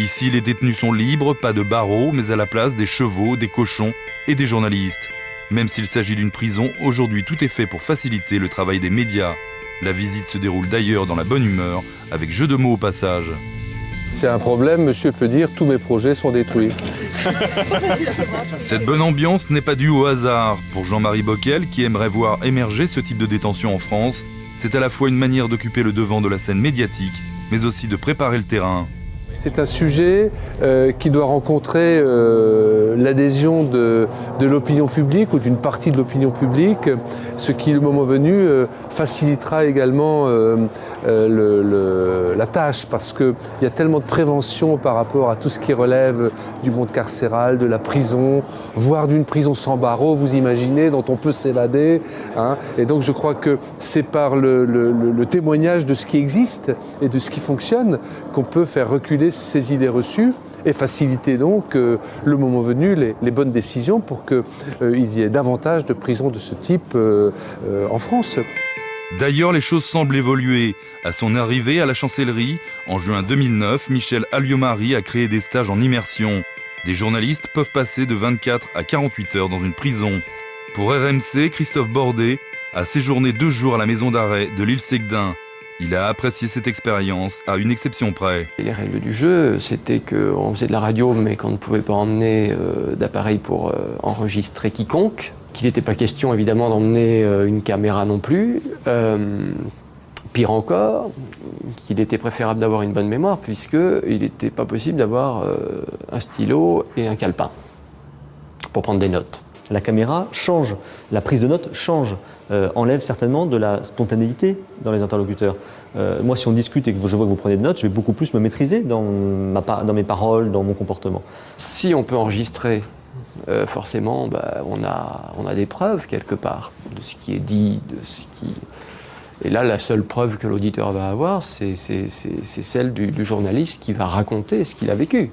Ici, les détenus sont libres, pas de barreaux, mais à la place des chevaux, des cochons et des journalistes. Même s'il s'agit d'une prison, aujourd'hui tout est fait pour faciliter le travail des médias. La visite se déroule d'ailleurs dans la bonne humeur, avec jeu de mots au passage. C'est un problème, monsieur peut dire tous mes projets sont détruits. Cette bonne ambiance n'est pas due au hasard. Pour Jean-Marie Bockel, qui aimerait voir émerger ce type de détention en France, c'est à la fois une manière d'occuper le devant de la scène médiatique, mais aussi de préparer le terrain. C'est un sujet qui doit rencontrer l'adhésion de l'opinion publique ou d'une partie de l'opinion publique, ce qui, le moment venu, facilitera également la tâche, parce qu'il y a tellement de prévention par rapport à tout ce qui relève du monde carcéral, de la prison, voire d'une prison sans barreaux, vous imaginez, dont on peut s'évader. Hein. Et donc je crois que c'est par le témoignage de ce qui existe et de ce qui fonctionne qu'on peut faire reculer ces idées reçues et faciliter donc, le moment venu, les bonnes décisions pour qu'il y ait davantage de prisons de ce type en France. D'ailleurs, les choses semblent évoluer. À son arrivée à la Chancellerie, en juin 2009, Michel Alliot-Marie a créé des stages en immersion. Des journalistes peuvent passer de 24 à 48 heures dans une prison. Pour RMC, Christophe Bordet a séjourné 2 jours à la maison d'arrêt de l'île Seguedin. Il a apprécié cette expérience à une exception près. Et les règles du jeu, c'était qu'on faisait de la radio, mais qu'on ne pouvait pas emmener d'appareil pour enregistrer quiconque. Qu'il n'était pas question, évidemment, d'emmener une caméra non plus. Pire encore, qu'il était préférable d'avoir une bonne mémoire, puisqu'il n'était pas possible d'avoir un stylo et un calepin pour prendre des notes. La caméra change, la prise de notes change, enlève certainement de la spontanéité dans les interlocuteurs. Moi, si on discute et que je vois que vous prenez des notes, je vais beaucoup plus me maîtriser dans mes paroles, dans mon comportement. Si on peut enregistrer, forcément, on a des preuves quelque part de ce qui est dit, de ce qui... Et là, la seule preuve que l'auditeur va avoir, c'est celle du journaliste qui va raconter ce qu'il a vécu.